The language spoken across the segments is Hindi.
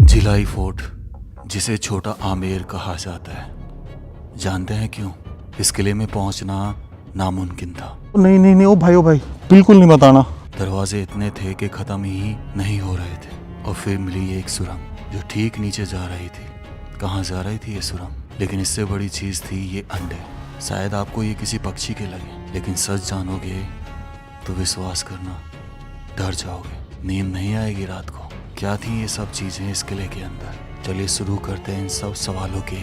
झिलाई फोर्ट, जिसे छोटा आमेर कहा जाता है, जानते हैं क्यों? इस किले में पहुंचना नामुमकिन था। नहीं नहीं नहीं, ओ भाई बिल्कुल नहीं बताना। दरवाजे इतने थे कि ख़त्म ही नहीं हो रहे थे। और फिर मिली एक सुरंग जो ठीक नीचे जा रही थी। कहाँ जा रही थी ये सुरंग? लेकिन इससे बड़ी चीज़ थी ये अंडे। शायद आपको ये किसी पक्षी के लगे, लेकिन सच जानोगे तो विश्वास करना, डर जाओगे, नींद नहीं आएगी रात को। क्या थी ये सब चीज़ें इस किले के अंदर? चलिए शुरू करते हैं इन सब सवालों के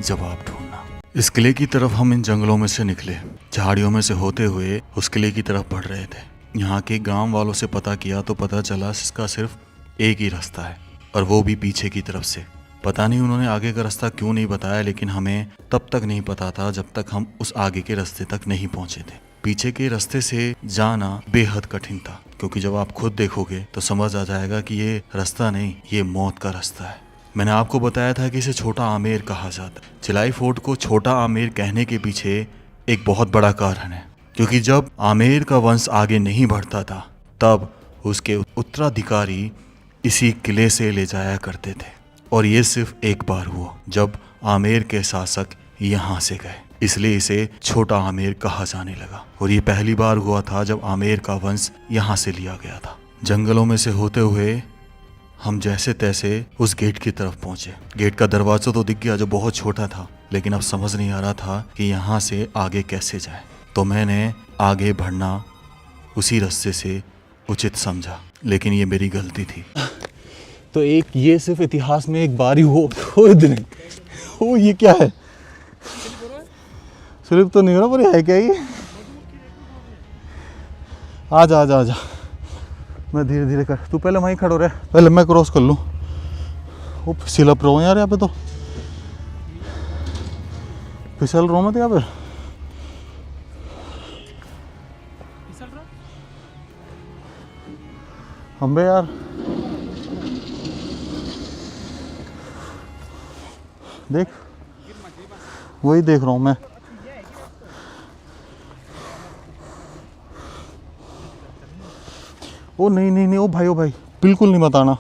जवाब ढूंढना। इस किले की तरफ हम इन जंगलों में से निकले, झाड़ियों में से होते हुए उस किले की तरफ बढ़ रहे थे। यहाँ के गांव वालों से पता किया तो पता चला इसका सिर्फ एक ही रास्ता है, और वो भी पीछे की तरफ से। पता नहीं उन्होंने आगे का रास्ता क्यों नहीं बताया, लेकिन हमें तब तक नहीं पता था जब तक हम उस आगे के रास्ते तक नहीं पहुंचे थे। पीछे के रास्ते से जाना बेहद कठिन था, क्योंकि जब आप खुद देखोगे तो समझ आ जाएगा कि ये रास्ता नहीं, ये मौत का रास्ता है। मैंने आपको बताया था कि इसे छोटा आमेर कहा जाता है। झिलाई फोर्ट को छोटा आमेर कहने के पीछे एक बहुत बड़ा कारण है, क्योंकि जब आमेर का वंश आगे नहीं बढ़ता था तब उसके उत्तराधिकारी इसी किले से ले जाया करते थे। और ये सिर्फ एक बार हुआ जब आमेर के शासक यहाँ से गए, इसलिए इसे छोटा आमेर कहा जाने लगा। और ये पहली बार हुआ था जब आमेर का वंश यहाँ से लिया गया था। जंगलों में से होते हुए हम जैसे तैसे उस गेट की तरफ पहुंचे। गेट का दरवाजा तो दिख गया जो बहुत छोटा था, लेकिन अब समझ नहीं आ रहा था कि यहाँ से आगे कैसे जाए। तो मैंने आगे बढ़ना उसी रास्ते से उचित समझा, लेकिन ये मेरी गलती थी। तो एक ये सिर्फ इतिहास में एक बार ही हो दिन हो, ये क्या है? स्लिप तो नहीं हो रहा, पर है क्या ये? आजा आजा आजा, मैं धीरे धीरे कर, तू पहले वहीं खड़ो रहे, पहले मैं क्रॉस कर लूँ। वो स्लिप रहो यार, यहाँ पे तो फिसल रहो मत यहाँ पे। अम्बे यार, देख, वही देख रहा हूँ मैं। ओ नहीं नहीं नहीं, ओ भाई बिल्कुल नहीं बताना।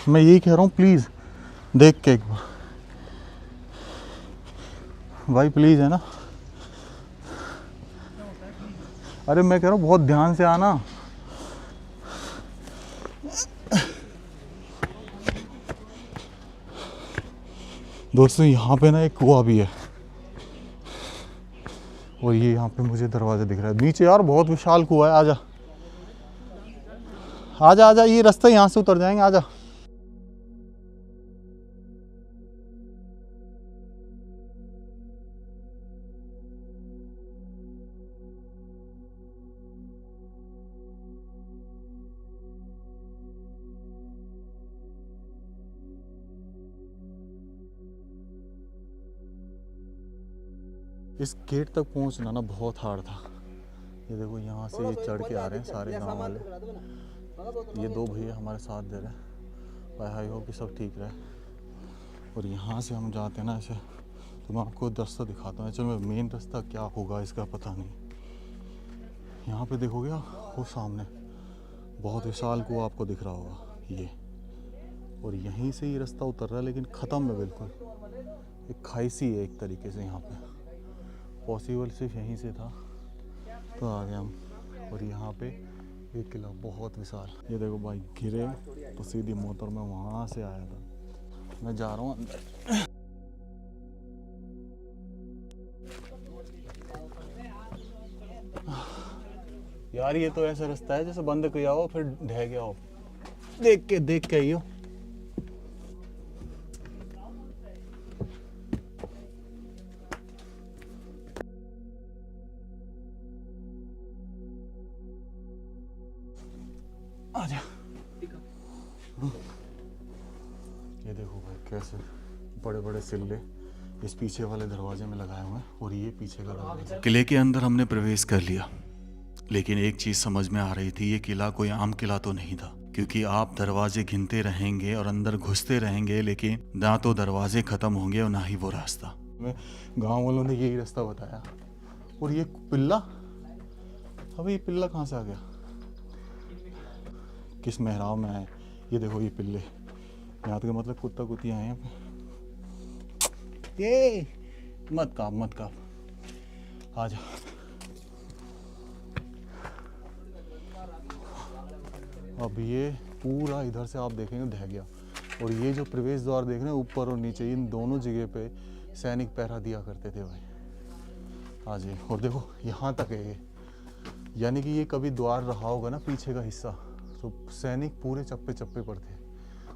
मैं यही कह रहा हूँ, प्लीज देख के एक बार भाई, प्लीज, है ना? अरे मैं कह रहा हूँ बहुत ध्यान से आना। दोस्तों यहाँ पे ना एक कुआं भी है, और ये यहाँ पे मुझे दरवाजा दिख रहा है नीचे। यार बहुत विशाल कुआं है। आजा आजा आजा, ये रास्ता यहाँ से उतर जाएंगे, आजा। इस गेट तक पहुंचना ना बहुत हार्ड था। ये देखो यहाँ से ये चढ़ के आ रहे हैं सारे गांव वाले। ये दो भैया हमारे साथ दे रहे हैं। आई होप कि सब ठीक रहे। और यहाँ से हम जाते हैं ना ऐसे, तो मैं आपको रास्ता दिखाता हूँ। चलो मेन रास्ता क्या होगा इसका पता नहीं। यहाँ पे देखोगे वो सामने बहुत विशाल कुआं आपको दिख रहा होगा ये, और यहीं से ही रास्ता उतर रहा है, लेकिन ख़त्म है बिल्कुल। एक खाई सी है एक तरीके से। यहाँ पे पॉसिबल सिर्फ यहीं से था, तो आ गए हम। और यहाँ पे एक किला बहुत विशाल। ये देखो भाई, गिरे तो सीधी मौत, और मैं वहाँ से आया था। मैं जा रहा हूँ अंदर। यार ये तो ऐसा रास्ता है जैसे बंद किया हो फिर ढह गया हो। देख के ही हो। आजा। ये देखो भाई कैसे बड़े बड़े सिल्ले इस पीछे वाले दरवाजे में लगाए हुए हैं, और ये पीछे का दरवाजा। किले के अंदर हमने प्रवेश कर लिया, लेकिन एक चीज समझ में आ रही थी, ये किला कोई आम किला तो नहीं था। क्योंकि आप दरवाजे गिनते रहेंगे और अंदर घुसते रहेंगे, लेकिन ना तो दरवाजे खत्म होंगे और ना ही वो रास्ता। गांव वालों ने यही रास्ता बताया। और ये पिल्ला, अबे ये पिल्ला कहाँ से आ गया? किस मेहराब में आए। ये देखो ये पिल्ले, यहाँ तक मतलब कुत्ता कुत्तियाँ आए हैं। ये मत काप आ जा। अब ये पूरा इधर से आप देखेंगे ढह गया। और ये जो प्रवेश द्वार देख रहे हैं ऊपर और नीचे, इन दोनों जगह पे सैनिक पहरा दिया करते थे भाई। हाँ जी, और देखो यहाँ तक है ये, यानी कि ये कभी द्वार रहा होगा ना पीछे का हिस्सा, तो सैनिक पूरे चप्पे चप्पे पर थे।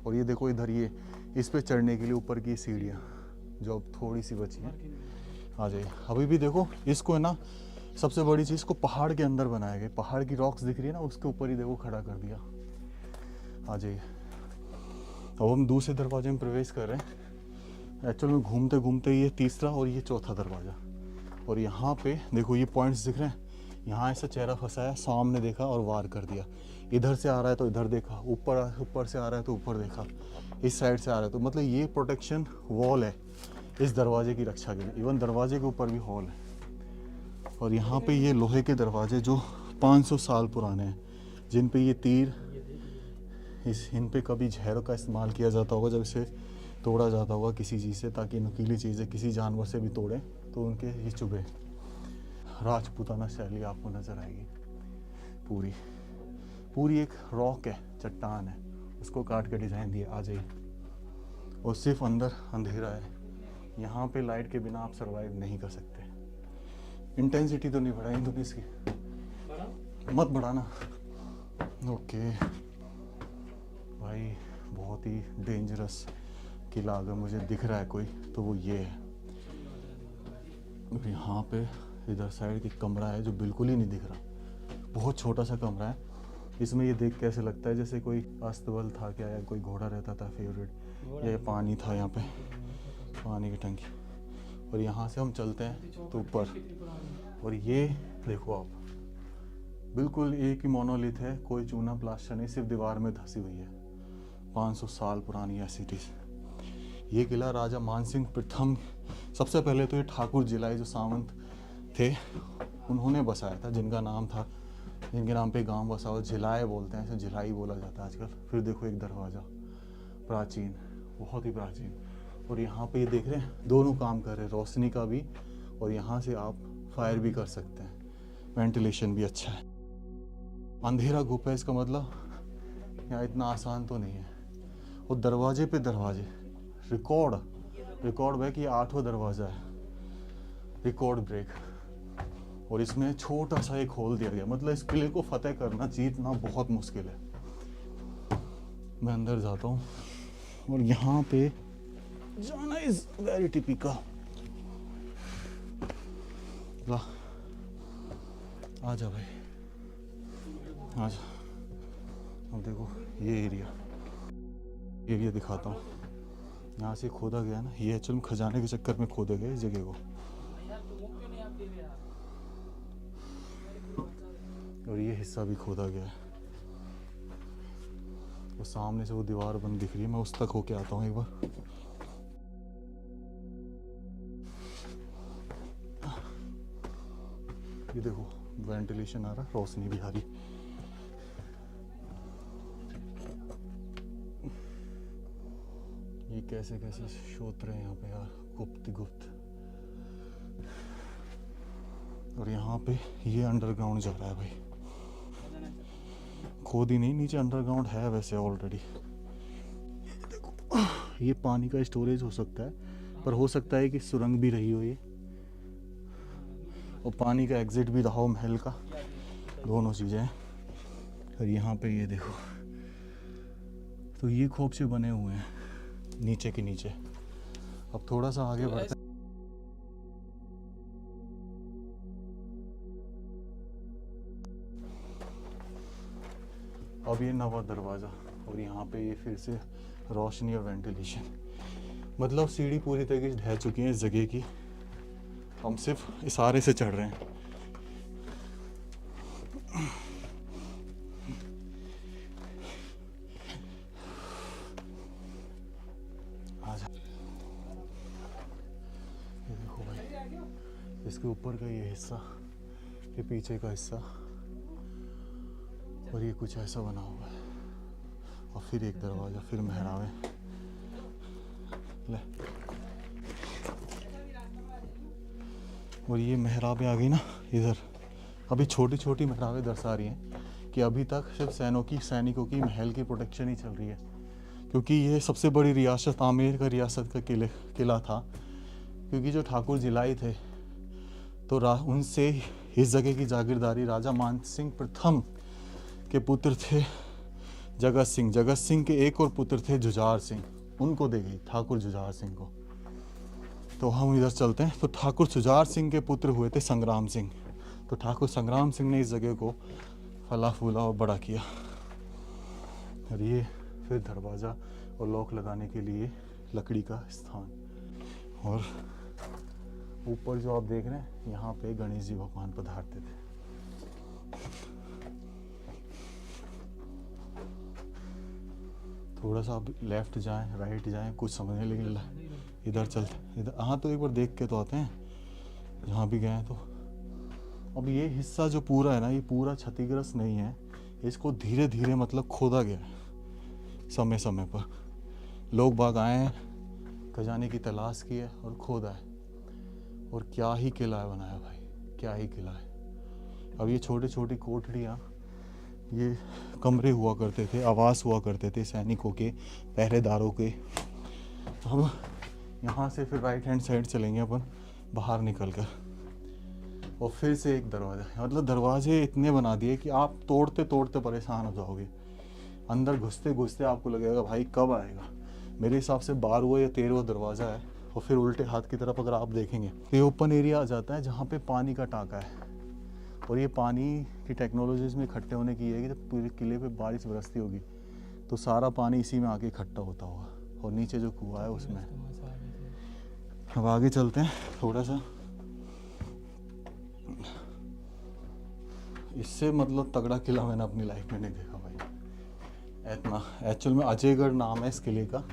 और ये देखो इधर ये इस पे चढ़ने के लिए ऊपर की सीढ़ियाँ जो अब थोड़ी सी बची हैं। आ जाइए, अभी भी देखो इसको है ना, सबसे बड़ी चीज़ को पहाड़ के अंदर बनाया गया। पहाड़ की रॉक्स दिख रही है ना, उसके ऊपर ही देखो खड़ा कर दिया। आ जाइए, अब हम दूसरे दरवाजे में प्रवेश कर रहे हैं। एक्चुअल में घूमते घूमते ये तीसरा और ये चौथा दरवाज़ा। और यहाँ पे देखो ये पॉइंट्स दिख रहे हैं, यहाँ ऐसा चेहरा फंसाया, सामने देखा और वार कर दिया। इधर से आ रहा है तो इधर देखा, ऊपर से आ रहा है तो ऊपर देखा, इस साइड से आ रहा है तो मतलब ये प्रोटेक्शन वॉल है इस दरवाजे की रक्षा के लिए। इवन दरवाजे के ऊपर भी हॉल है। और यहाँ पे ये लोहे के दरवाजे जो 500 साल पुराने हैं, जिन पे ये तीर, इन पे कभी जहर का इस्तेमाल किया जाता होगा जब इसे तोड़ा जाता होगा किसी चीज़ से, ताकि नुकीली चीज़ें किसी जानवर से भी तोड़ें तो उनके ये चुभे। राजपूताना शैली आपको नज़र आएगी। पूरी एक रॉक है, चट्टान है, उसको काट के डिज़ाइन दिया। आ जाइए, और सिर्फ अंदर अंधेरा है। यहाँ पे लाइट के बिना आप सरवाइव नहीं कर सकते। इंटेंसिटी तो नहीं बढ़ाई तुमने इसकी, मत बढ़ाना। ओके भाई, बहुत ही डेंजरस किला अगर मुझे दिख रहा है कोई तो वो ये है। और यहाँ पे इधर साइड एक कमरा है जो बिल्कुल ही नहीं दिख रहा, बहुत छोटा सा कमरा है। इसमें ये देख कैसे लगता है जैसे कोई अस्तबल था क्या, या कोई घोड़ा रहता था फेवरेट, या पानी था यहाँ पे, पानी की टंकी। और यहाँ से हम चलते हैं तो ऊपर, और ये देखो आप, बिल्कुल एक ही मोनोलिथ है, कोई चूना प्लास्टर नहीं, सिर्फ दीवार में धसी हुई है। 500 साल पुरानी एसिटीज। ये किला राजा मानसिंह प्रथम, सबसे पहले तो ये ठाकुर जिलाई जो सामंत थे उन्होंने बसाया था, जिनका नाम था, जिनके नाम पे गांव बसा हुआ, झिलाए बोलते हैं, इसे झिलाई बोला जाता है आजकल। फिर देखो एक दरवाज़ा प्राचीन, बहुत ही प्राचीन। और यहाँ पे ये देख रहे हैं दोनों काम कर रहे हैं, रोशनी का भी, और यहाँ से आप फायर भी कर सकते हैं, वेंटिलेशन भी अच्छा है। अंधेरा गुफा है, इसका मतलब यहाँ इतना आसान तो नहीं है। और दरवाजे पे दरवाजे, रिकॉर्ड ब्रेक, ये 8वां दरवाज़ा है, रिकॉर्ड ब्रेक। और इसमें छोटा सा एक होल दिया गया, मतलब इस किले को फतेह करना, जीतना बहुत मुश्किल है। मैं अंदर जाता हूँ, और यहाँ पे जाना इज वेरी टिपिकल। ला आ जा भाई, आ जा। अब देखो ये एरिया दिखाता हूँ। यहाँ से खोदा गया ना, ये एक्चुअली खजाने के चक्कर में खोदे गए इस जगह को। और ये हिस्सा भी खोदा गया है। वो सामने से वो दीवार बंद दिख रही है, मैं उस तक होके आता हूँ एक बार। ये देखो वेंटिलेशन आ रहा, रोशनी भी आ रही। ये कैसे कैसे शोध रहे हैं यहाँ पे यार, गुप्त। और यहाँ पे ये अंडरग्राउंड जा रहा है भाई, खोद ही नहीं, नीचे अंडरग्राउंड है वैसे ऑलरेडी। देखो ये पानी का स्टोरेज हो सकता है, पर हो सकता है कि सुरंग भी रही हो ये, और पानी का एग्जिट भी रहा हो महल का, दोनों चीज़ें हैं। और यहाँ पे ये देखो, तो ये खोपचे बने हुए हैं नीचे के नीचे। अब थोड़ा सा आगे बढ़ते हैं। अब ये 9वां दरवाज़ा, और यहाँ पे ये फिर से रोशनी और वेंटिलेशन, मतलब सीढ़ी पूरी तरीके से ढह चुकी है इस जगह की, हम सिर्फ इशारे से चढ़ रहे हैं। आजा, ये देखो भाई, इसके ऊपर का ये हिस्सा, ये पीछे का हिस्सा, और ये कुछ ऐसा बना हुआ है। और फिर एक दरवाज़ा, फिर मेहराब है। ले, और ये मेहराबें आ गई ना इधर। अभी छोटी छोटी मेहराबें दर्शा रही हैं कि अभी तक सिर्फ सैनिकों की महल की प्रोटेक्शन ही चल रही है, क्योंकि ये सबसे बड़ी रियासत आमेर का रियासत का किला था। क्योंकि जो ठाकुर जिलाई थे तो उनसे इस जगह की जागीरदारी राजा मान सिंह प्रथम के पुत्र थे जगत सिंह। जगत सिंह के एक और पुत्र थे जुझार सिंह, उनको दे गई ठाकुर जुझार सिंह को। तो हम इधर चलते हैं। तो ठाकुर जुझार सिंह के पुत्र हुए थे संग्राम सिंह। तो ठाकुर संग्राम सिंह ने इस जगह को फला फूला और बड़ा किया। और ये फिर दरवाज़ा और लॉक लगाने के लिए लकड़ी का स्थान। और ऊपर जो आप देख रहे हैं, यहाँ पे गणेश जी भगवान पधारते थे। थोड़ा सा आप लेफ्ट जाएं, राइट जाएं, कुछ समझने लगे। इधर चलते, इधर हाँ तो एक बार देख के तो आते हैं, जहाँ भी गए हैं। तो अब ये हिस्सा जो पूरा है ना, ये पूरा क्षतिग्रस्त नहीं है। इसको धीरे धीरे मतलब खोदा गया है। समय समय पर लोग बाग आए हैं, खजाने की तलाश की है और खोदा है। और क्या ही किला है बनाया भाई, क्या ही किला है। अब ये छोटी छोटी कोठड़ियाँ, ये कमरे हुआ करते थे, आवास हुआ करते थे सैनिकों के, पहरेदारों के। हम यहाँ से फिर राइट हैंड साइड चलेंगे अपन बाहर निकल कर। और फिर से एक दरवाज़ा, मतलब दरवाजे इतने बना दिए कि आप तोड़ते तोड़ते परेशान हो जाओगे। अंदर घुसते घुसते आपको लगेगा भाई कब आएगा। मेरे हिसाब से 12वां या 13वां दरवाज़ा है। और फिर उल्टे हाथ की तरफ अगर आप देखेंगे तो ये ओपन एरिया आ जाता है, जहाँ पे पानी का टाँका है। और ये पानी की टेक्नोलॉजीज़ में इकट्ठे होने की है कि जब पूरे किले पे बारिश बरसती होगी तो सारा पानी इसी में आके इकट्ठा होता होगा, और नीचे जो कुआं है उसमें। अब आगे चलते हैं थोड़ा सा। इससे मतलब तगड़ा किला मैंने अपनी लाइफ में नहीं देखा भाई इतना। एक्चुअल में अजयगढ़ नाम है इस किले का,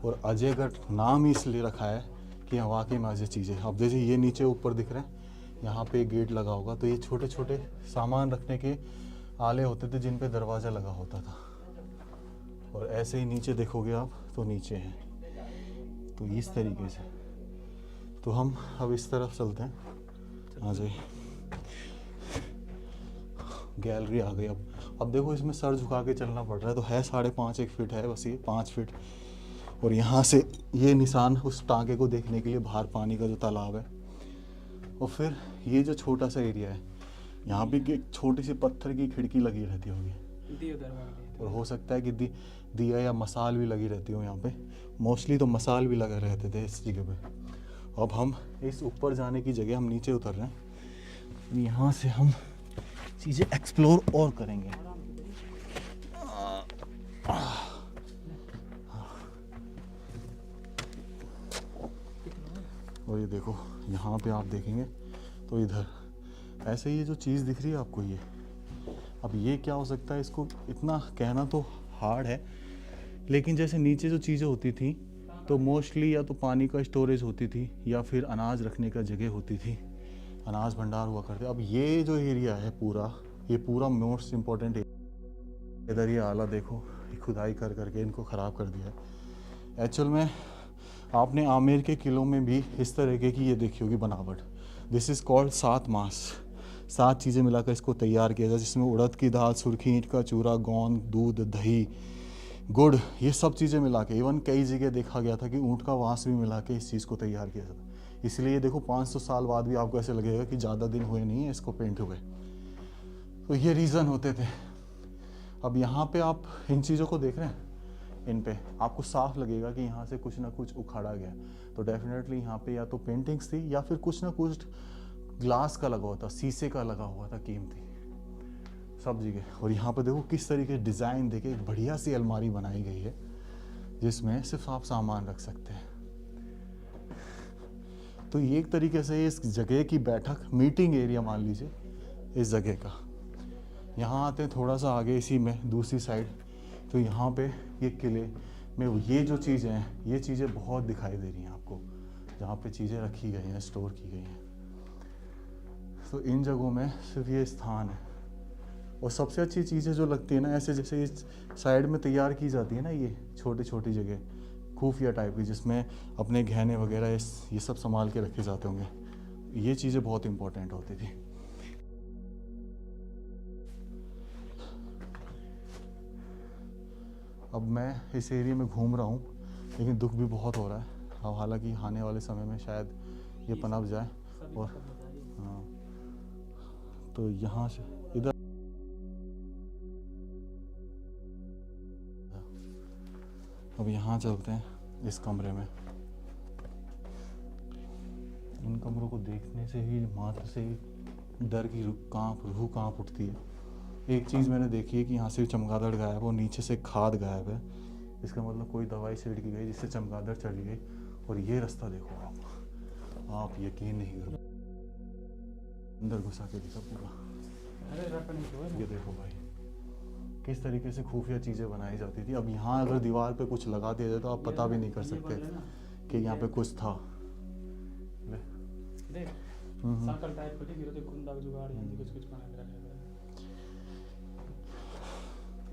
और अजयगढ़ नाम ही इसलिए रखा है कि वाकई में अजय चीज़ें। अब जैसे ये नीचे ऊपर दिख रहे हैं, यहाँ पे गेट लगा होगा, तो ये छोटे छोटे सामान रखने के आले होते थे जिन पे दरवाज़ा लगा होता था। और ऐसे ही नीचे देखोगे आप तो नीचे है, तो इस तरीके से। तो हम अब इस तरफ चलते हैं, आ जाइए। गैलरी आ गई। अब देखो इसमें सर झुका के चलना पड़ रहा है, तो है 5.5 फीट है बस, ये 5 फीट। और यहाँ से ये निशान उस टाँगे को देखने के लिए बाहर पानी का जो तालाब है। और फिर ये जो छोटा सा एरिया है, यहाँ भी एक छोटी सी पत्थर की खिड़की लगी रहती होगी, और हो सकता है कि दिया या मसाल भी लगी रहती हो यहाँ पे। मोस्टली तो मसाल भी लगे रहते थे इस जगह पे। अब हम इस ऊपर जाने की जगह हम नीचे उतर रहे हैं। यहाँ से हम चीज़ें एक्सप्लोर और करेंगे। और ये देखो यहाँ पे आप देखेंगे तो इधर ऐसे ये जो चीज़ दिख रही है आपको, ये अब ये क्या हो सकता है, इसको इतना कहना तो हार्ड है। लेकिन जैसे नीचे जो चीज़ें होती थी तो मोस्टली या तो पानी का स्टोरेज होती थी या फिर अनाज रखने का जगह होती थी, अनाज भंडार हुआ करते। अब ये जो एरिया है पूरा, ये पूरा मोस्ट इम्पोर्टेंट एरिया। इधर ये आला देखो, खुदाई कर करके इनको ख़राब कर दिया है। एक्चुअल में आपने आमेर के किलों में भी इस तरीके की ये देखी होगी बनावट। दिस इज़ कॉल्ड 7 मास। 7 चीज़ें मिलाकर इसको तैयार किया जाए, जिसमें उड़द की दाल, सुर्खी ईंट का चूरा, गोंद, दूध, दही, गुड़, ये सब चीज़ें मिला के, इवन कई जगह देखा गया था कि ऊँट का वास भी मिला के इस चीज़ को तैयार किया जाता। इसलिए देखो 500 साल बाद भी आपको ऐसे लगेगा कि ज़्यादा दिन हुए नहीं है इसको पेंट हुए। तो ये रीज़न होते थे। अब यहाँ पे आप इन चीज़ों को देख रहे हैं, इन पे आपको साफ लगेगा कि यहाँ से कुछ ना कुछ उखाड़ा गया। तो डेफिनेटली यहाँ पे या तो पेंटिंग्स थी या फिर कुछ ना कुछ ग्लास का लगा हुआ था, शीशे का लगा हुआ था, कीमती सब जगह। और यहाँ पे देखो किस तरीके डिज़ाइन देके एक बढ़िया सी अलमारी बनाई गई है, जिसमें सिर्फ आप सामान रख सकते हैं। तो ये एक तरीके से इस जगह की बैठक, मीटिंग एरिया मान लीजिए इस जगह का। यहाँ आते हैं थोड़ा सा आगे इसी में दूसरी साइड, तो यहाँ पे ये किले में ये जो चीज़ें हैं, ये चीज़ें बहुत दिखाई दे रही हैं आपको, जहाँ पे चीज़ें रखी गई हैं, स्टोर की गई हैं। तो इन जगहों में सिर्फ ये स्थान है और सबसे अच्छी चीज़ें जो लगती है ना, ऐसे जैसे इस साइड में तैयार की जाती है ना, ये छोटी छोटी जगह खुफिया टाइप की, जिसमें अपने गहने वगैरह ये सब संभाल के रखे जाते होंगे, ये चीज़ें बहुत इंपॉर्टेंट होती थी। अब मैं इस एरिया में घूम रहा हूँ, लेकिन दुख भी बहुत हो रहा है। अब हालांकि आने वाले समय में शायद ये पनप जाए। और हाँ, तो यहाँ से इधर अब यहाँ चलते हैं इस कमरे में। इन कमरों को देखने से ही मात्र से ही डर की रूह कांप उठती है। एक चीज़ मैंने देखी है कि यहाँ से चमगादड़ गायब है और नीचे से खाद गायब है। इसका मतलब कोई दवाई छिड़की गई जिससे चमगादड़ चली गई। और ये रास्ता देखो आप यकीन नहीं करो, अंदर घुसा के दिखा पूरा। ये देखो भाई किस तरीके से खुफिया चीज़ें बनाई जाती थी। अब यहाँ अगर दीवार पे कुछ लगा दिया जाए तो आप पता भी नहीं कर सकते कि यहाँ पे कुछ था।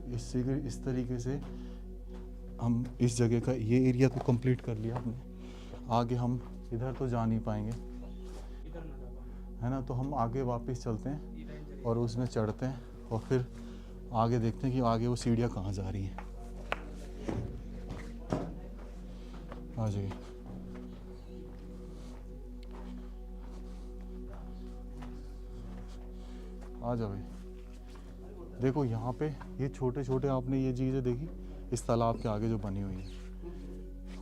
इस तरीके से हम इस जगह का ये एरिया तो कंप्लीट कर लिया हमने। आगे हम इधर तो जा नहीं पाएंगे, है ना, तो हम आगे वापस चलते हैं और उसमें चढ़ते हैं और फिर आगे देखते हैं कि आगे वो सीढ़ियाँ कहाँ जा रही हैं। आ जाइए। आ जाओ भाई। देखो यहाँ पे ये छोटे छोटे आपने ये चीज़ें देखी इस तालाब के आगे जो बनी हुई है,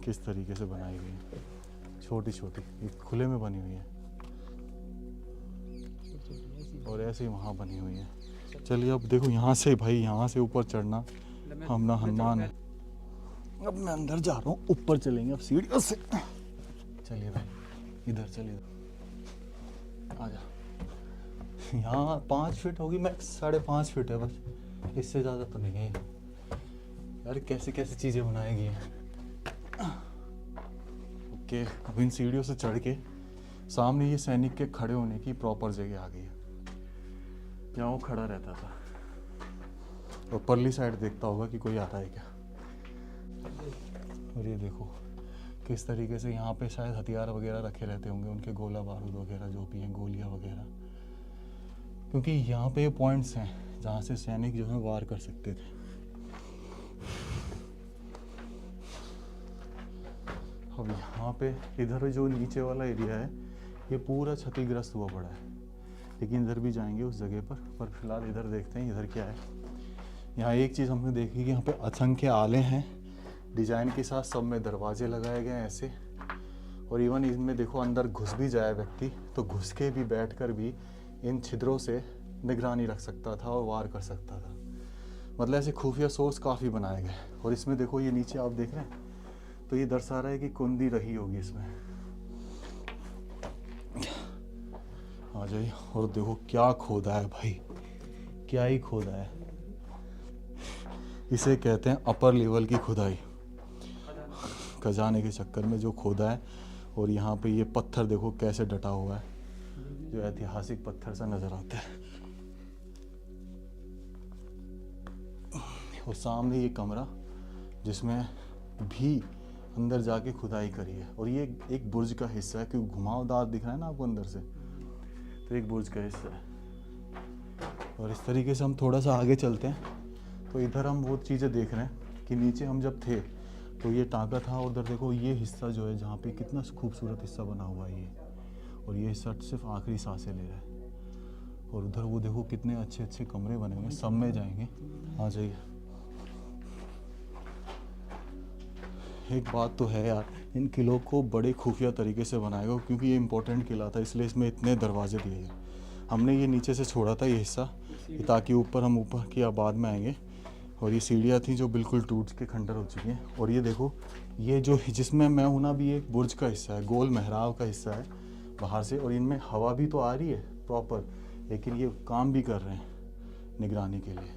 किस तरीके से बनाई हुई है, छोटी छोटी, ये खुले में बनी हुई है और ऐसे ही वहाँ बनी हुई है। चलिए अब देखो यहाँ से भाई, यहाँ से ऊपर चढ़ना हम ना हनुमान है। अब मैं अंदर जा रहा हूँ, ऊपर चलेंगे अब सीढ़ियों से। चलिए भाई इधर चलिए, आ जा। यहाँ 5 फीट होगी मैक्स, 5.5 फीट है बस, इससे ज़्यादा तो नहीं है यार। कैसे कैसे चीज़ें बनाई गई हैं। ओके, अब इन सीढ़ियों से चढ़ के सामने ये सैनिक के खड़े होने की प्रॉपर जगह आ गई है, जहाँ वो खड़ा रहता था। और परली साइड देखता होगा कि कोई आता है क्या। और ये देखो किस तरीके से यहाँ पे शायद हथियार वगैरह रखे रहते होंगे, उनके गोला बारूद वगैरह जो भी हैं, गोलियाँ वगैरह, क्योंकि यहाँ पे ये पॉइंट्स हैं जहाँ से सैनिक जो है वार कर सकते थे। अब यहाँ पे इधर जो नीचे वाला एरिया है ये पूरा क्षतिग्रस्त हुआ पड़ा है, लेकिन इधर भी जाएंगे उस जगह पर फिलहाल इधर देखते हैं इधर क्या है। यहाँ एक चीज़ हमने देखी कि यहाँ पे असंख्य आले हैं डिजाइन के साथ, सब में दरवाजे लगाए गए हैं ऐसे। और इवन इनमें देखो अंदर घुस भी जाए व्यक्ति तो घुस के भी बैठकर भी इन छिद्रों से निगरानी रख सकता था और वार कर सकता था। मतलब ऐसे खुफिया सोर्स काफ़ी बनाए गए। और इसमें देखो ये नीचे आप देख रहे हैं तो ये दर्शा रहा है कि कुंदी रही होगी इसमें। आ जाइए और देखो क्या खोदा है भाई, क्या ही खोदा है। इसे कहते हैं अपर लेवल की खुदाई, खजाने के चक्कर में जो खोदा है। और यहाँ पे ये पत्थर देखो कैसे डटा हुआ है, जो ऐतिहासिक पत्थर सा नजर आता है। और सामने ये कमरा जिसमें भी अंदर जाके खुदाई करी है। और ये एक बुर्ज का हिस्सा है, क्योंकि घुमावदार दिख रहा है ना आपको अंदर से, तो एक बुर्ज का हिस्सा है। और इस तरीके से हम थोड़ा सा आगे चलते हैं तो इधर हम वो चीज़ें देख रहे हैं कि नीचे हम जब थे तो ये टाँका था। उधर देखो ये हिस्सा जो है जहाँ पे कितना खूबसूरत हिस्सा बना हुआ है ये, और ये हिस्सा सिर्फ आखिरी सांसें ले रहा है। और उधर वो देखो कितने अच्छे अच्छे कमरे बने हुए हैं, सब में जाएंगे। आ जाइए। एक बात तो है यार, इन किलों को बड़े खुफिया तरीके से बनाया गया, क्योंकि ये इम्पोर्टेंट किला था इसलिए इसमें इतने दरवाजे दिए गए। हमने ये नीचे से छोड़ा था ये हिस्सा, ताकि हम ऊपर की बाद में आएंगे। और ये सीढ़ियाँ थी जो बिल्कुल टूट के खंडर हो चुकी हैं। और ये देखो ये जो जिसमें मैं हूँ ना, भी एक बुर्ज का हिस्सा है, गोल मेहराब का हिस्सा है बाहर से। और इनमें हवा भी तो आ रही है प्रॉपर, लेकिन ये काम भी कर रहे हैं निगरानी के लिए।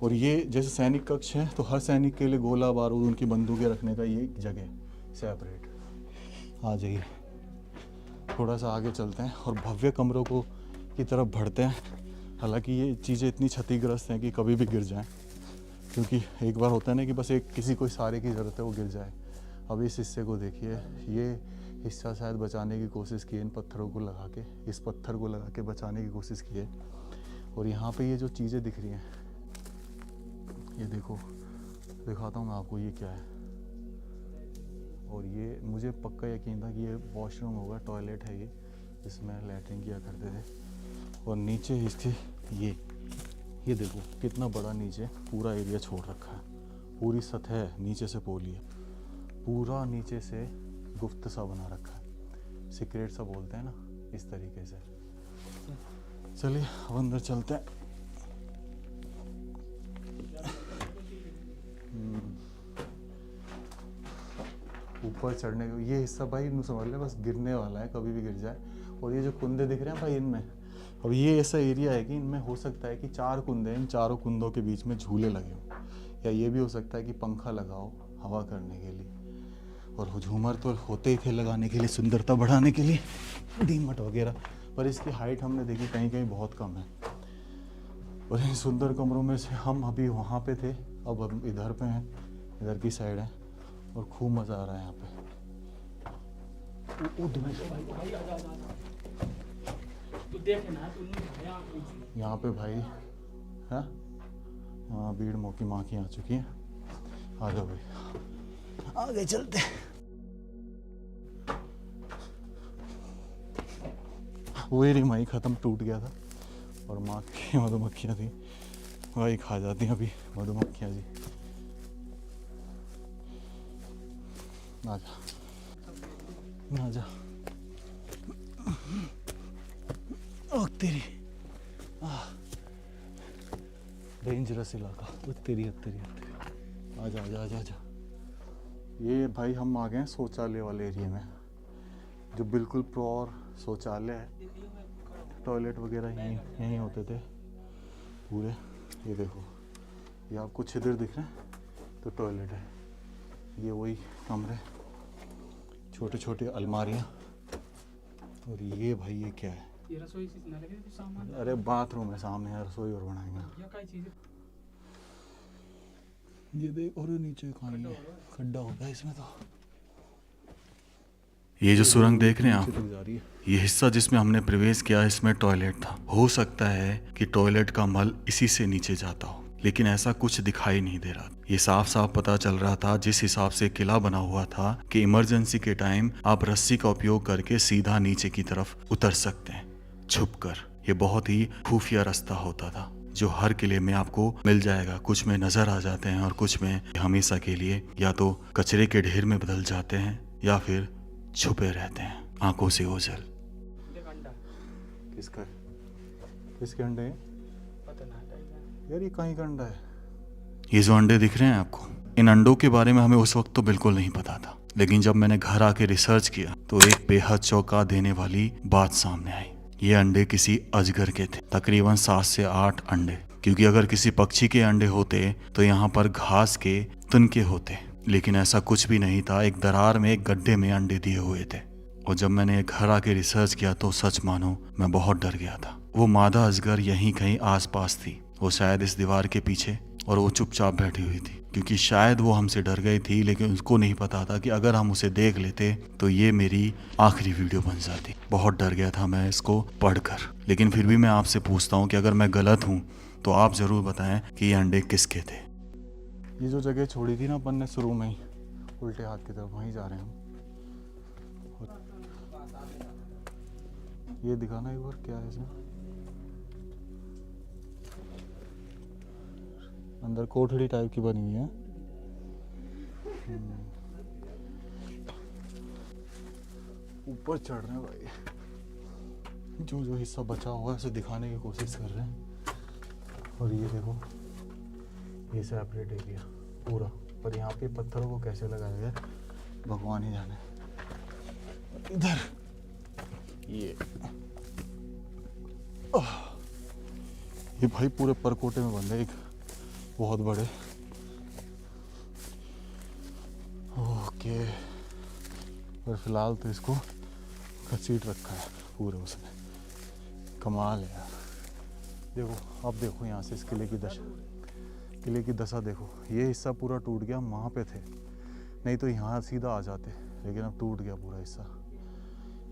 और ये जैसे सैनिक कक्ष है तो हर सैनिक के लिए गोला बारूद उनकी बंदूकें रखने का ये एक जगह सेपरेट। आ जाइए थोड़ा सा आगे चलते हैं और भव्य कमरों को की तरफ बढ़ते हैं। हालांकि ये चीज़ें इतनी क्षतिग्रस्त हैं कि कभी भी गिर जाएं, क्योंकि एक बार होता है ना कि बस एक किसी को सहारे की ज़रूरत है, वो गिर जाए। अब इस हिस्से को देखिए, ये हिस्सा शायद बचाने की कोशिश की है, इन पत्थरों को लगा के, इस पत्थर को लगा के बचाने की कोशिश की है। और यहाँ पे ये जो चीज़ें दिख रही हैं, ये देखो, दिखाता हूँ मैं आपको ये क्या है। और ये मुझे पक्का यकीन था कि ये वॉशरूम होगा, टॉयलेट है ये, जिसमें लैट्रिन किया करते थे। और नीचे इसके ये देखो कितना बड़ा नीचे पूरा एरिया छोड़ रखा है, पूरी सतह नीचे से पोली है, पूरा नीचे से गुप्त सा बना रखा है, सीक्रेट सा बोलते हैं ना, इस तरीके से। चलिए अब अंदर चलते हैं। ऊपर चढ़ने का ये हिस्सा भाई यूँ समझ ले बस गिरने वाला है, कभी भी गिर जाए। और ये जो कुंदे दिख रहे हैं भाई, इनमें अब ये ऐसा एरिया है कि इनमें हो सकता है कि 4 कुंदे, इन चारों कुंदों के बीच में झूले लगे हों, या ये भी हो सकता है कि पंखा लगाओ हवा करने के लिए। और झूमर तो होते ही थे लगाने के लिए, सुंदरता बढ़ाने के लिए, दीमट वगैरह, पर इसकी हाइट हमने देखी कहीं कहीं बहुत कम है। और इन सुंदर कमरों में से हम अभी वहाँ पे थे, अब हम इधर पे हैं, इधर की साइड है, और खूब मज़ा आ रहा है यहाँ पे। यहाँ पे भाई है, हाँ भीड़ मौकी माखी आ चुकी है। आ जाओ भाई, आगे चलते। वो ही रिमाई ख़त्म, टूट गया था, और माखी मधुमक्खियाँ थी, वही खा जाती हैं अभी मधुमक्खियाँ जी। आजा आजा, ओह तेरी, डेंजरस इलाका, तेरी आजा आजा आजा आजा। ये भाई हम आ गए हैं शौचालय वाले एरिया में, जो बिल्कुल प्योर शौचालय है, टॉयलेट वगैरह यहीं होते थे पूरे। ये देखो, ये आपको छिद्र दिख रहे हैं तो टॉयलेट है। ये वही कमरे, छोटे छोटे अलमारियाँ। और ये भाई ये क्या है? ये रसोई से ना लगे कुछ सामान। अरे बाथरूम है सामने, है रसोई और बनाएंगे। ये क्या चीज़ है? ये देख, और नीचे खानी है, खड्डा होता है इसमें तो। ये जो सुरंग देख रहे हैं नीचे तक आप, जा रही है। ये हिस्सा जिसमें हमने प्रवेश किया, इसमें टॉयलेट था। हो सकता है कि टॉयलेट का मल इसी से नीचे जाता हो, लेकिन ऐसा कुछ दिखाई नहीं दे रहा। ये साफ साफ पता चल रहा था जिस हिसाब से किला बना हुआ था कि इमरजेंसी के टाइम आप रस्सी का उपयोग करके सीधा नीचे की तरफ उतर सकते हैं छुपकर। ये बहुत ही खुफिया रास्ता होता था, जो हर किले में आपको मिल जाएगा। कुछ में नजर आ जाते हैं और कुछ में हमेशा के लिए या तो कचरे के ढेर में बदल जाते हैं या फिर छुपे रहते हैं आंखों से ओझल। किसका है? किसके अंडे हैं? पता नहीं यार ये कहीं का अंडा है? ये जो अंडे दिख रहे हैं आपको, इन अंडों के बारे में हमें उस वक्त तो बिल्कुल नहीं पता था, लेकिन जब मैंने घर आके रिसर्च किया तो एक बेहद चौंका देने वाली बात सामने आई। ये अंडे किसी अजगर के थे, तकरीबन 7 से 8 अंडे। क्योंकि अगर किसी पक्षी के अंडे होते तो यहाँ पर घास के तिनके होते, लेकिन ऐसा कुछ भी नहीं था। एक दरार में, एक गड्ढे में अंडे दिए हुए थे। और जब मैंने घर आके रिसर्च किया तो सच मानो मैं बहुत डर गया था। वो मादा अजगर यहीं कहीं आसपास थी, वो शायद इस दीवार के पीछे, और वो चुपचाप बैठी हुई थी। क्योंकि शायद वो हमसे डर गई थी, लेकिन उसको नहीं पता था कि अगर हम उसे देख लेते तो ये मेरी आखिरी वीडियो बन जाती। बहुत डर गया था मैं इसको पढ़कर, लेकिन फिर भी मैं आपसे पूछता हूँ कि अगर मैं गलत हूँ तो आप ज़रूर बताएं कि ये अंडे किसके थे। ये जो जगह छोड़ी थी ना अपन ने शुरू में ही, उल्टे हाथ की तरफ, वहीं जा रहे हैं हम। ये दिखाना एक बार क्या है इसमें। अंदर कोठड़ी टाइप की बनी हुई है। ऊपर चढ़ रहे हैं भाई, जो जो हिस्सा बचा हुआ है उसे दिखाने की कोशिश कर रहे हैं। और ये देखो, ये सेपरेट एरिया पूरा, पर यहाँ पे पत्थरों को कैसे लगाया गया भगवान ही जाने। इधर ये भाई पूरे परकोटे में बंद है, एक बहुत बड़े। ओके, और फिलहाल तो इसको घसीट रखा है पूरे उसने। कमाल है यार, देखो, अब देखो यहाँ से इस किले की दशा, किले की दशा देखो। ये हिस्सा पूरा टूट गया, हम वहाँ पे थे, नहीं तो यहाँ सीधा आ जाते, लेकिन अब टूट गया पूरा हिस्सा।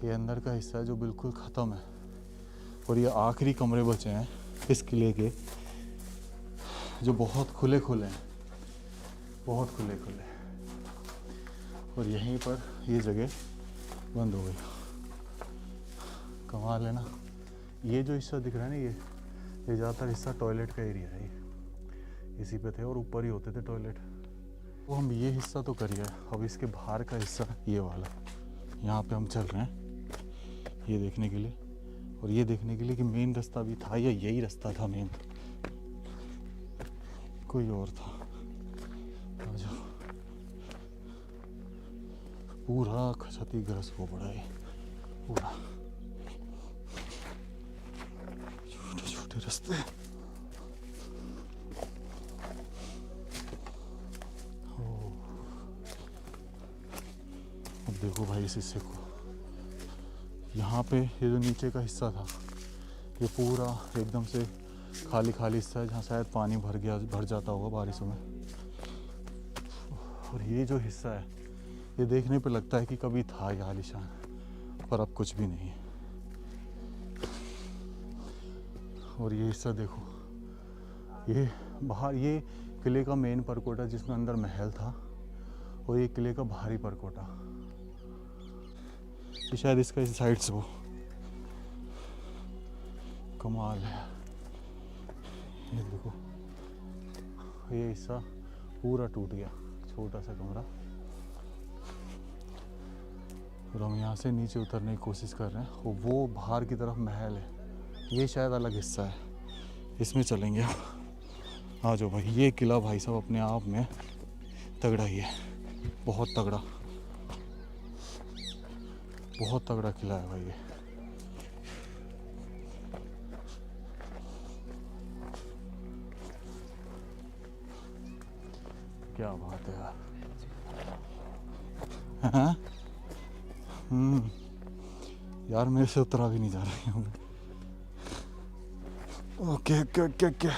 ये अंदर का हिस्सा है जो बिल्कुल ख़त्म है, और ये आखिरी कमरे बचे हैं इस किले के, जो बहुत खुले खुले हैं, बहुत खुले खुले। और यहीं पर ये जगह बंद हो गई। कमाल है ना। ये जो हिस्सा दिख रहा है ना, ये ज़्यादातर हिस्सा टॉयलेट का एरिया है, ये इसी पे थे और ऊपर ही होते थे टॉयलेट। तो हम ये हिस्सा तो करिए, अब इसके बाहर का हिस्सा ये वाला, यहाँ पे हम चल रहे हैं ये देखने के लिए, और ये देखने के लिए कि मेन रास्ता भी था या यही रास्ता था मेन, कोई और था। आ जाओ। पूरा क्षतिग्रस्त हो पड़ा है पूरा, छोटे छोटे रास्ते। अब देखो भाई इस हिस्से को, यहाँ पे ये जो नीचे का हिस्सा था, ये पूरा एकदम से खाली खाली हिस्सा है, जहाँ शायद पानी भर जाता होगा बारिशों में। और ये जो हिस्सा है, ये देखने पे लगता है कि कभी था ये आलीशान, पर अब कुछ भी नहीं है। और ये हिस्सा देखो, ये बाहर, ये किले का मेन परकोटा जिसमें अंदर महल था, और ये किले का बाहरी परकोटा, ये शायद इसका इस साइड से हो। कमाल है। ये देखो, ये हिस्सा पूरा टूट गया, छोटा सा कमरा। और हम यहाँ से नीचे उतरने की कोशिश कर रहे हैं, और वो बाहर की तरफ महल है, ये शायद अलग हिस्सा है, इसमें चलेंगे अब। आ जाओ भाई। ये किला भाई साहब अपने आप में तगड़ा ही है, बहुत तगड़ा, बहुत तगड़ा किला है भाई ये। क्या बात है यार। हाँ? यार मेरे से उतरा भी नहीं जा रहा है। ओके ओके ओके ओके,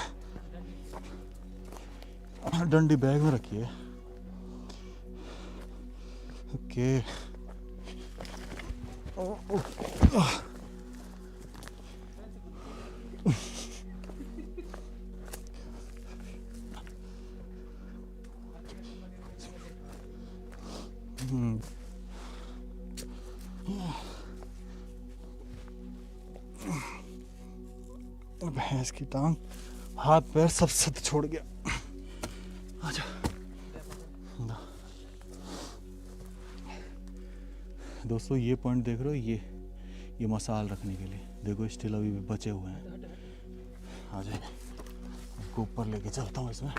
डंडी बैग में रखिए। ओके। भैंस की टांग, हाथ पैर सब सत छोड़ गया। आजा। दोस्तों ये पॉइंट देख रहे हो, ये मसाल रखने के लिए, देखो स्टील अभी भी बचे हुए हैं। आ जाए, आपको ऊपर लेके चलता हूँ इसमें।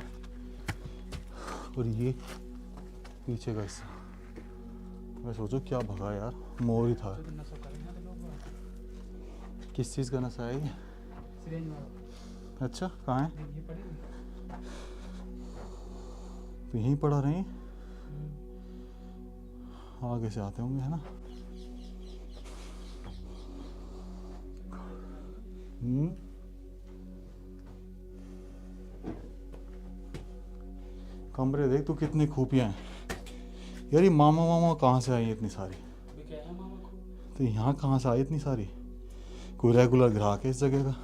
और ये पीछे का हिस्सा, मैं सोचो क्या भगा यार, मोर ही था। किस चीज़ का नशा है ये? अच्छा, कहाँ है? तो यहीं पड़ा रहे, आगे से आते होंगे, है ना? कमरे देख तू कितनी खूबियाँ हैं यार। ये मामा कहाँ से आई इतनी सारी? तो यहाँ कहाँ से आई इतनी सारी? कोई रेगुलर ग्राहक है इस जगह का?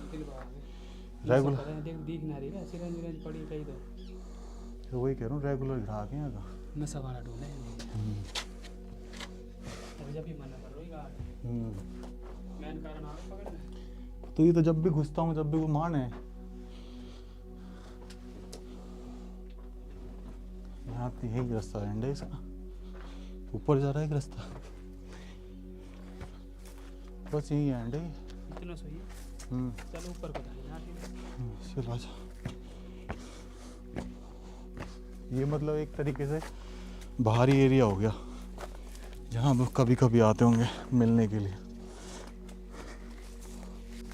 रेगुलर तो वही कह रहा हूँ, रेगुलर ग्राहक है यहाँ का। नशा वाला ढूंढे जब भी मना कर रही मेन कारण आप पकड़ना। तो ये तो जब भी घुसता हूँ, जब भी वो मान है। यहाँ तो यही रास्ता है इसका, ऊपर जा रहा है एक रास्ता, बस यही है एंड। इतना सही है। चलो ऊपर को चलो आजा। ये मतलब एक तरीके से बाहरी एरिया हो गया, जहाँ हम कभी कभी आते होंगे मिलने के लिए।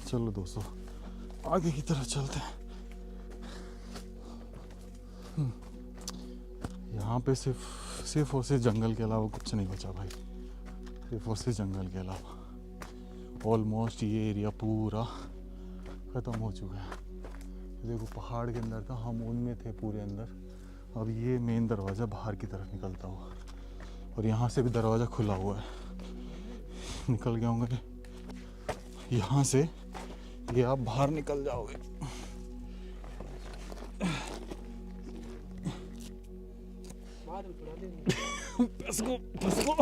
चलो दोस्तों आगे की तरफ चलते हैं। यहाँ पे सिर्फ और सिर्फ जंगल के अलावा कुछ नहीं बचा भाई, सिर्फ और सिर्फ जंगल के अलावा। ऑलमोस्ट ये एरिया पूरा ख़त्म हो चुका है। देखो पहाड़ के अंदर था, हम उनमें थे पूरे अंदर। अब ये मेन दरवाज़ा बाहर की तरफ निकलता हुआ, और यहाँ से भी दरवाज़ा खुला हुआ है। निकल गया होंगे यहाँ से, ये आप बाहर निकल जाओगे। बाद में थोड़ा देंगे। इसको इसको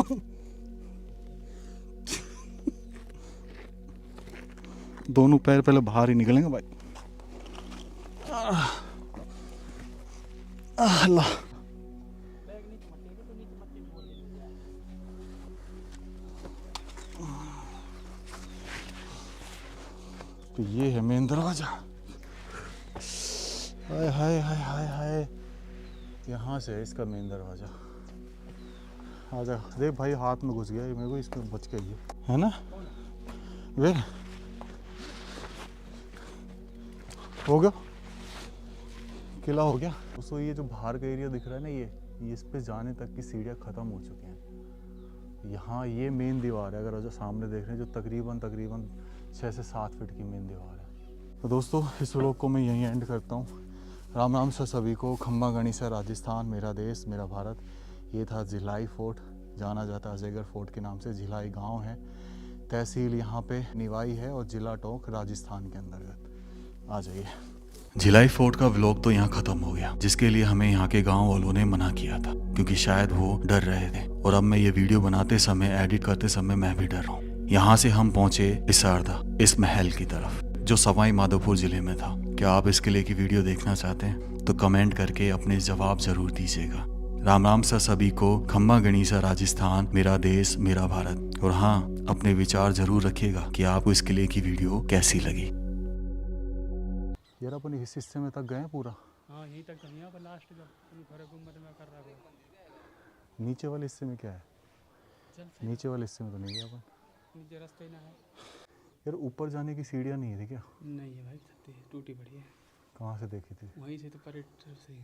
दोनों पैर पहले बाहर ही निकलेंगे भाई। अल्लाह, बैग नीचे मत टेको, तो नीचे मत टेको, बोल देना। तो ये है मेन दरवाजा। हाय हाय हाय हाय हाय, यहाँ से है इसका मेन दरवाजा। आजा देख भाई, हाथ में घुस गया ये, मेरे को इसमें बच गई है ना। वे हो गया, किला हो गया। दोस्तों ये जो बाहर का एरिया दिख रहा है ना, ये इस पे जाने तक की सीढ़ियाँ ख़त्म हो चुकी हैं। यहाँ ये मेन दीवार है, अगर जो सामने देख रहे हैं, जो तकरीबन 6 से 7 फीट की मेन दीवार है। तो दोस्तों इस व्लॉग को मैं यहीं एंड करता हूँ। राम राम से सभी को। खम्बा गणिसा राजस्थान, मेरा देश मेरा भारत। ये था झिलाई फोर्ट, जाना जाता है अजयगढ़ फोर्ट के नाम से। झिलाई गांव है, तहसील यहाँ पे निवाई है, और जिला टोंक राजस्थान के अंतर्गत। आ जाइए। झिलाई फोर्ट का व्लॉग तो यहाँ खत्म हो गया, जिसके लिए हमें यहाँ के गांव वालों ने मना किया था, क्योंकि शायद वो डर रहे थे। और अब मैं ये वीडियो बनाते समय, एडिट करते समय मैं भी डर रहा हूँ। यहाँ से हम पहुंचे इसारदा, इस महल की तरफ, जो सवाई माधोपुर जिले में था। क्या आप इस किले की वीडियो देखना चाहते हैं? तो कमेंट करके अपने जवाब जरूर दीजिएगा। राम राम सा सभी को। खम्बा गणिसा राजस्थान, मेरा देश मेरा भारत। और हाँ, अपने विचार जरूर रखिएगा कि आपको इस किले की वीडियो कैसी लगी। यार अपन इस हिस्से में तक गए हैं पूरा। हाँ यहीं तक तो यहाँ पर लास्ट जब घर घूमत में कर रहा है। नीचे वाले हिस्से में क्या है? चल फिर नीचे वाले हिस्से में तो नहीं गया अपन। नीचे रास्ते ना है। यार ऊपर जाने की सीढ़ियाँ नहीं थी क्या? नहीं है भाई, छत्ती टूटी पड़ी है। कहाँ से देखी थी? वहीं से तो पर्यटक से ही।